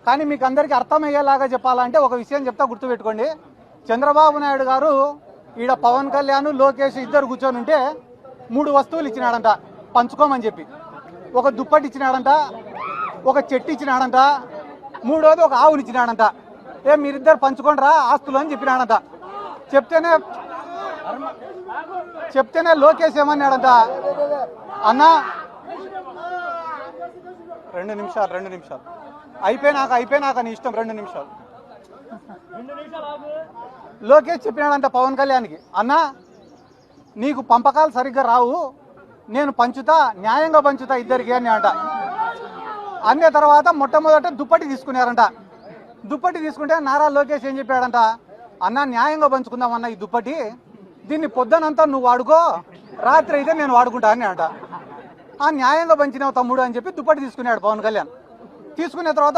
కానీ మీకు అందరికీ అర్థమయ్యేలాగా చెప్పాలంటే ఒక విషయం చెప్తా, గుర్తుపెట్టుకోండి. చంద్రబాబు నాయుడు గారు ఈడ పవన్ కళ్యాణ్, లోకేష్ ఇద్దరు కూర్చొని ఉంటే 3 వస్తువులు ఇచ్చినాడంట పంచుకోమని చెప్పి. ఒక దుప్పటి ఇచ్చినాడంట, ఒక చెట్టు ఇచ్చినాడంట, మూడోది ఒక ఆవుని ఇచ్చినాడంట. మీరిద్దరు పంచుకోండిరా ఆస్తులు అని చెప్పినాడంట. చెప్తేనే లోకేష్ ఏమన్నాడంట, అన్నా 2 నిమిషాలు అయిపోయినాక నీ ఇష్టం, 2 నిమిషాలు. లోకేష్ చెప్పినాడంట పవన్ కళ్యాణ్కి, అన్నా నీకు పంపకాలు సరిగ్గా రావు, నేను పంచుతా, న్యాయంగా పంచుతా ఇద్దరికి అని అంట. అనే తర్వాత మొట్టమొదట దుప్పటి తీసుకున్నారంట. దుప్పటి తీసుకుంటే నారా లోకేష్ ఏం చెప్పాడంట, అన్న న్యాయంగా పంచుకుందామన్న ఈ దుప్పటి, దీన్ని పొద్దునంతా నువ్వు వాడుకో, రాత్రి అయితే నేను వాడుకుంటా అని అంట. న్యాయంగా పంచినావు తమ్ముడు అని చెప్పి దుప్పటి తీసుకున్నాడు పవన్ కళ్యాణ్. తీసుకున్న తర్వాత